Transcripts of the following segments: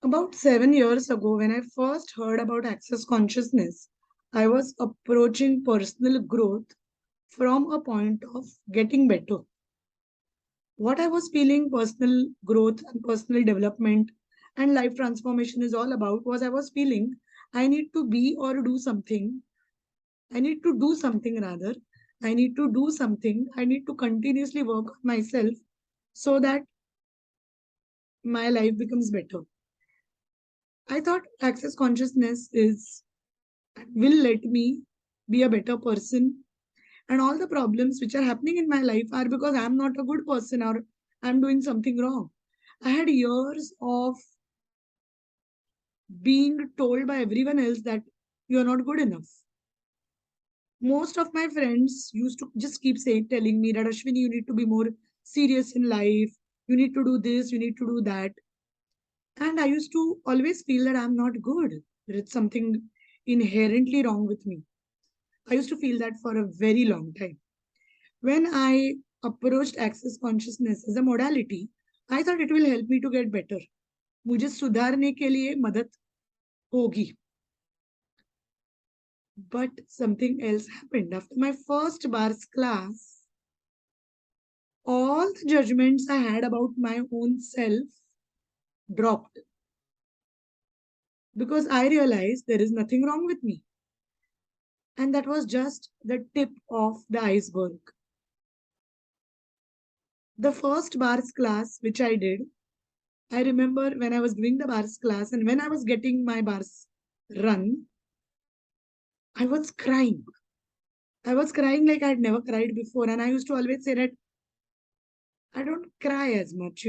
About 7 years ago, when I first heard about access consciousness, I was approaching personal growth from a point of getting better. What I was feeling personal growth and personal development and life transformation is all about was I was feeling I need to be or do something. I need to do something rather. I need to do something. I need to continuously work on myself so that my life becomes better. I thought access consciousness is will let me be a better person, and all the problems which are happening in my life are because I'm not a good person or I'm doing something wrong. I had years of being told by everyone else that you're not good enough. Most of my friends used to just keep saying, telling me that Ashwini, you need to be more serious in life, you need to do this, you need to do that. And I used to always feel that I'm not good. There is something inherently wrong with me. I used to feel that for a very long time. When I approached access consciousness as a modality, I thought it will help me to get better. मुझे सुधारने के लिए मदद होगी. But something else happened. After my first bars class, all the judgments I had about my own self dropped because I realized there is nothing wrong with me. And that was just the tip of the iceberg. The first bars class which I did, I remember when I was doing the bars class and when I was getting my bars run, I was crying. I was crying like I'd never cried before. And I used to always say that I don't cry as much,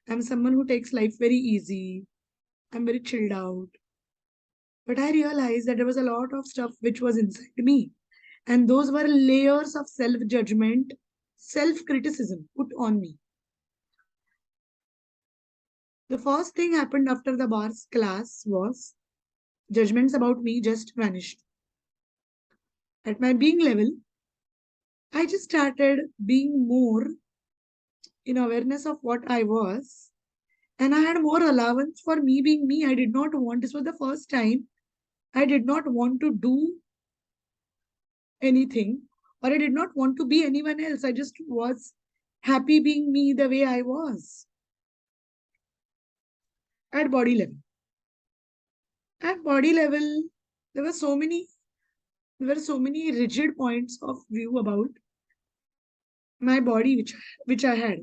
I'm someone who takes life very easy. I'm very chilled out. But I realized that there was a lot of stuff which was inside me. And those were layers of self-judgment, self-criticism put on me. The first thing happened after the bars class was judgments about me just vanished. At my being level, I just started being more in awareness of what I was. And I had more allowance for me being me. I did not want, this was the first time I did not want to do anything or I did not want to be anyone else. I just was happy being me the way I was at body level. At body level, there were so many there were so many rigid points of view about my body which I had.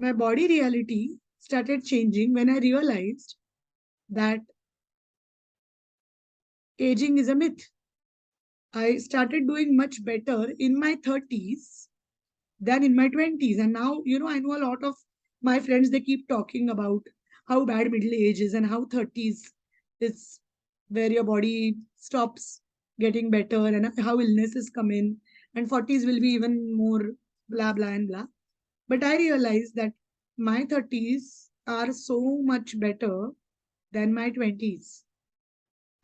My body reality started changing when I realized that aging is a myth. I started doing much better in my 30s than in my 20s. And now, I know a lot of my friends, they keep talking about how bad middle age is and how 30s is where your body stops getting better and how illnesses come in. And 40s will be even more blah, blah, and blah. But I realized that my 30s are so much better than my 20s.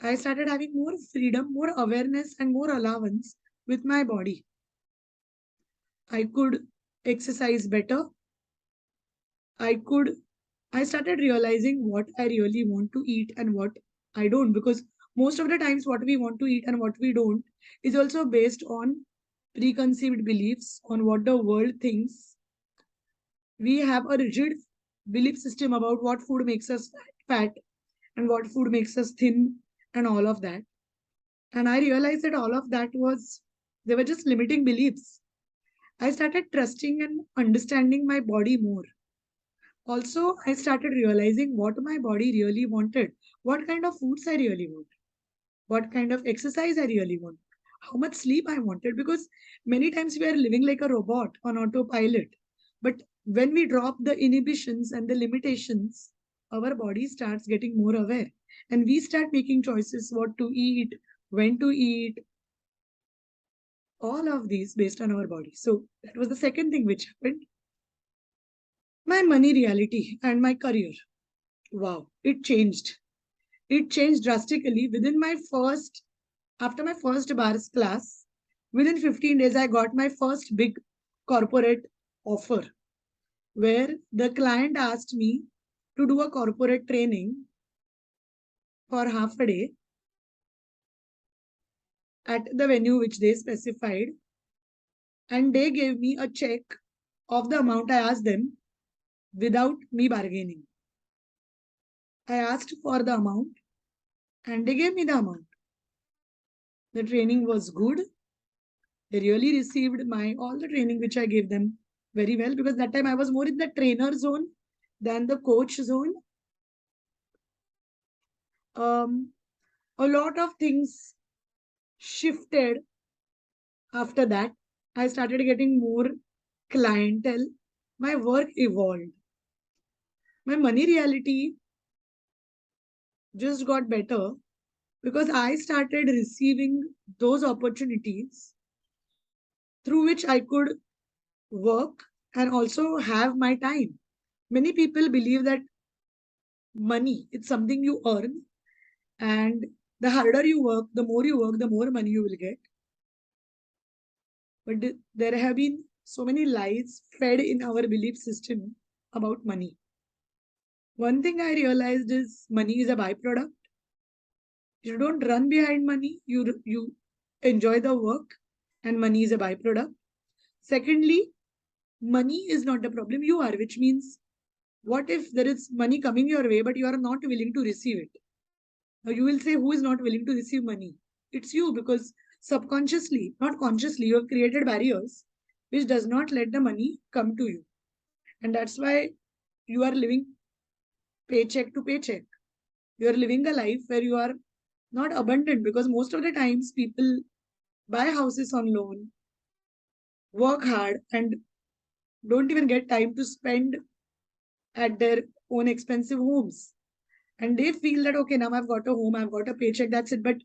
I started having more freedom, more awareness, and more allowance with my body. I could exercise better. I could, I started realizing what I really want to eat and what I don't, because most of the times what we want to eat and what we don't is also based on preconceived beliefs on what the world thinks. We have a rigid belief system about what food makes us fat and what food makes us thin and all of that. And I realized that all of that they were just limiting beliefs. I started trusting and understanding my body more. Also, I started realizing what my body really wanted, what kind of foods I really want, what kind of exercise I really want, how much sleep I wanted. Because many times we are living like a robot on autopilot. But when we drop the inhibitions and the limitations, our body starts getting more aware and we start making choices what to eat, when to eat, all of these based on our body. So that was the second thing which happened. My money reality and my career. Wow, it changed. It changed drastically after my first bars class. Within 15 days, I got my first big corporate offer where the client asked me. to do a corporate training for half a day at the venue which they specified, and they gave me a check of the amount I asked them without me bargaining. I asked for the amount and they gave me the amount. The training was good. They really received my all the training which I gave them very well, because that time I was more in the trainer zone than the coach zone. A lot of things shifted after that. I started getting more clientele. My work evolved. My money reality just got better because I started receiving those opportunities through which I could work and also have my time. Many people believe that money it's something you earn, and the harder you work, the more you work, the more money you will get. But there have been so many lies fed in our belief system about money. One thing I realized is money is a byproduct. You don't run behind money, you enjoy the work, and money is a byproduct. Secondly, money is not the problem, you are, which means what if there is money coming your way but you are not willing to receive it? Now you will say, who is not willing to receive money? It's you, because subconsciously, not consciously, you have created barriers which does not let the money come to you. And that's why you are living paycheck to paycheck. You are living a life where you are not abundant, because most of the times people buy houses on loan, work hard, and don't even get time to spend at their own expensive homes. And they feel that, okay, now I've got a home, I've got a paycheck, that's it. But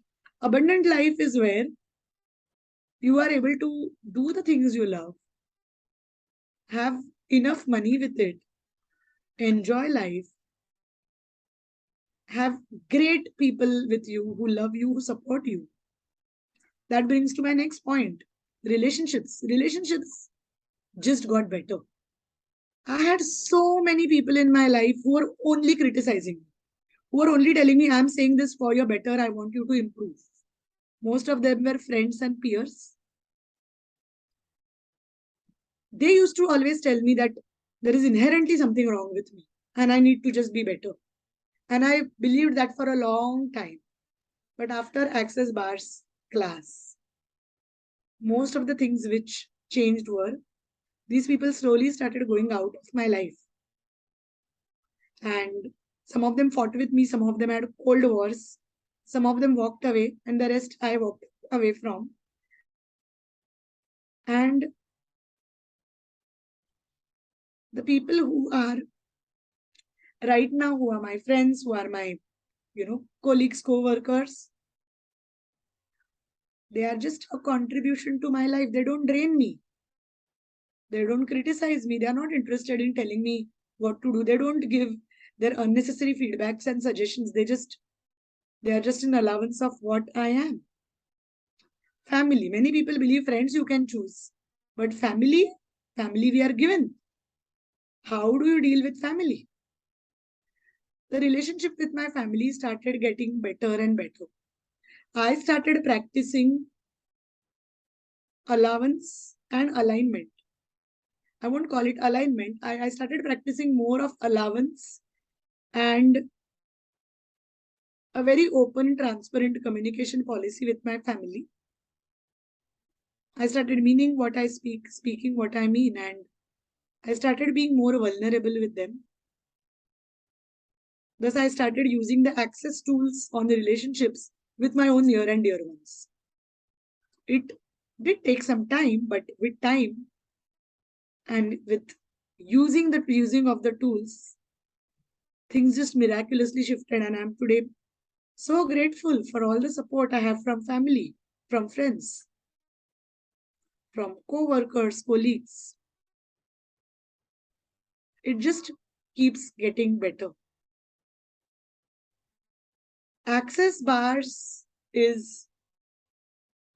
abundant life is where you are able to do the things you love, have enough money with it, enjoy life, have great people with you who love you, who support you. That brings to my next point, relationships. Relationships just got better. I had so many people in my life who were only criticizing me, who were only telling me, I'm saying this for your better, I want you to improve. Most of them were friends and peers. They used to always tell me that there is inherently something wrong with me and I need to just be better. And I believed that for a long time. But after Access Bar's class, most of the things which changed were these people slowly started going out of my life. And some of them fought with me, some of them had cold wars, some of them walked away, and the rest I walked away from. And the people who are right now, who are my friends, who are my, colleagues, co-workers, they are just a contribution to my life. They don't drain me. They don't criticize me. They are not interested in telling me what to do. They don't give their unnecessary feedbacks and suggestions. They are just an allowance of what I am. Family. Many people believe friends you can choose. But family we are given. How do you deal with family? The relationship with my family started getting better and better. I started practicing allowance and alignment. I won't call it alignment. I started practicing more of allowance and a very open, transparent communication policy with my family. I started meaning what I speak, speaking what I mean, and I started being more vulnerable with them. Thus, I started using the access tools on the relationships with my own near and dear ones. It did take some time, but with time and with using of the tools, things just miraculously shifted, and I'm today so grateful for all the support I have from family, from friends, from co-workers, colleagues. It just keeps getting better. Access bars is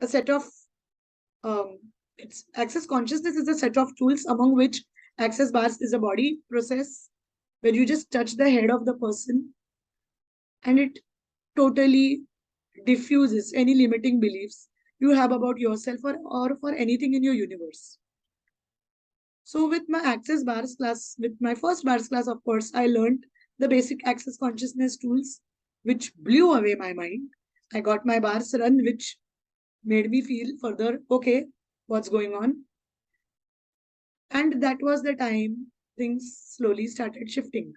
a set of it's access consciousness is a set of tools, among which access bars is a body process, where you just touch the head of the person and it totally diffuses any limiting beliefs you have about yourself or for anything in your universe. So with my Access Bars class, with my first Bars class, of course, I learned the basic Access consciousness tools, which blew away my mind. I got my bars run, which made me feel further, okay, what's going on? And that was the time things slowly started shifting.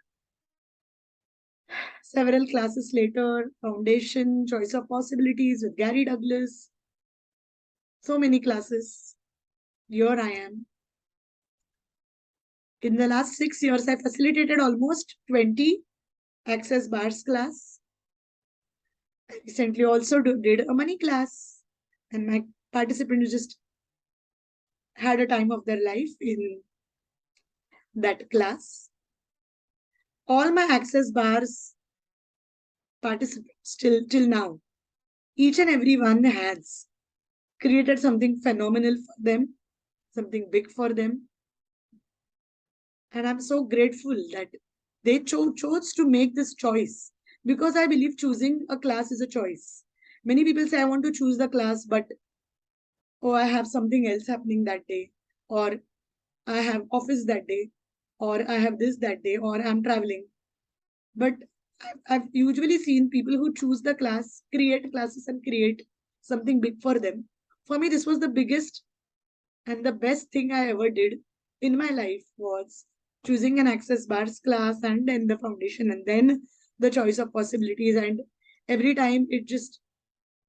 Several classes later, Foundation, Choice of Possibilities with Gary Douglas, so many classes. Here I am. In the last 6 years, I facilitated almost 20 Access Bars class. I recently also did a money class, and my participants just had a time of their life in that class. All my Access Bars participants till now, each and every one has created something phenomenal for them, something big for them. And I'm so grateful that they chose to make this choice, because I believe choosing a class is a choice. Many people say, I want to choose the class, but oh, I have something else happening that day, or I have office that day, or I have this that day, or I'm traveling. But I've usually seen people who choose the class, create classes, and create something big for them. For me, this was the biggest and the best thing I ever did in my life was choosing an Access Bars class and then the foundation and then the choice of possibilities. And every time it just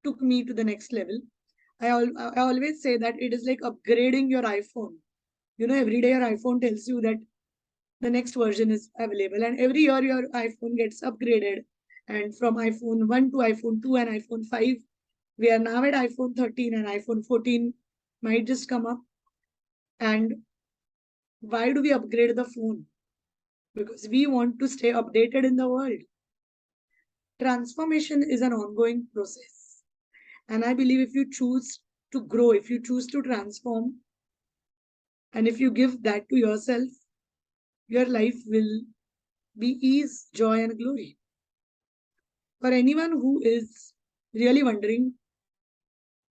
took me to the next level. I always say that it is like upgrading your iPhone. You know, every day your iPhone tells you that the next version is available, and every year your iPhone gets upgraded. And from iPhone 1 to iPhone 2 and iPhone 5, we are now at iPhone 13 and iPhone 14 might just come up. And why do we upgrade the phone? Because we want to stay updated in the world. Transformation is an ongoing process. And I believe if you choose to grow, if you choose to transform, and if you give that to yourself, your life will be ease, joy, and glory. For anyone who is really wondering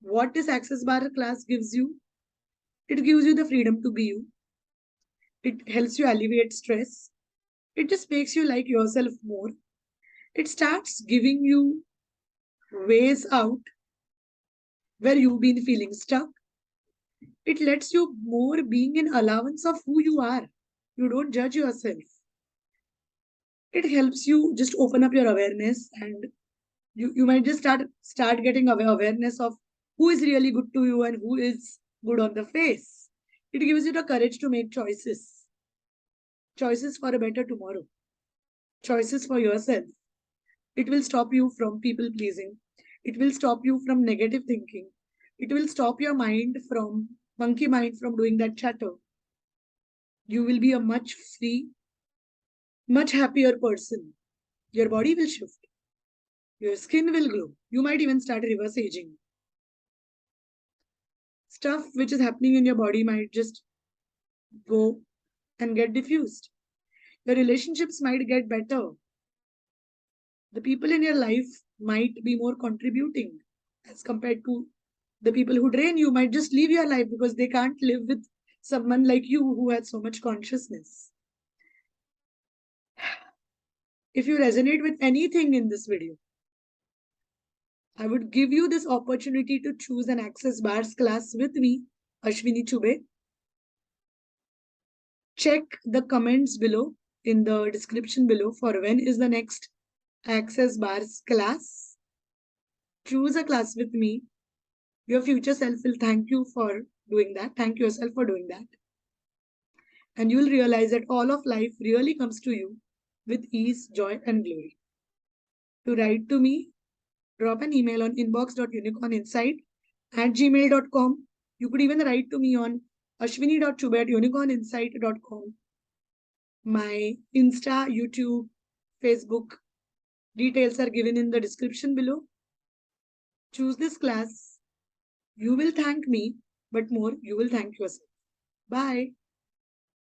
what this Access Bar class gives you, it gives you the freedom to be you. It helps you alleviate stress. It just makes you like yourself more. It starts giving you ways out where you've been feeling stuck. It lets you more being in allowance of who you are. You don't judge yourself. It helps you just open up your awareness, and you might just start getting awareness of who is really good to you and who is good on the face. It gives you the courage to make choices for a better tomorrow, choices for yourself. It will stop you from people pleasing. It will stop you from negative thinking. It will stop your mind from monkey mind from doing that chatter. You will be a much free, much happier person. Your body will shift. Your skin will glow. You might even start reverse aging. Stuff which is happening in your body might just go and get diffused. Your relationships might get better. The people in your life might be more contributing as compared to the people who drain you. Might just leave your life because they can't live with someone like you who has so much consciousness. If you resonate with anything in this video, I would give you this opportunity to choose an Access Bars class with me, Ashwini Chube. Check the comments below in the description below for when is the next Access Bars class. Choose a class with me. Your future self will thank you for doing that. Thank yourself for doing that. And you will realize that all of life really comes to you with ease, joy, and glory. To write to me, drop an email on inbox.unicorninsight@gmail.com. You could even write to me on ashwini.chube@unicorninsight.com. My Insta, YouTube, Facebook details are given in the description below. Choose this class. You will thank me, but more, you will thank yourself. Bye.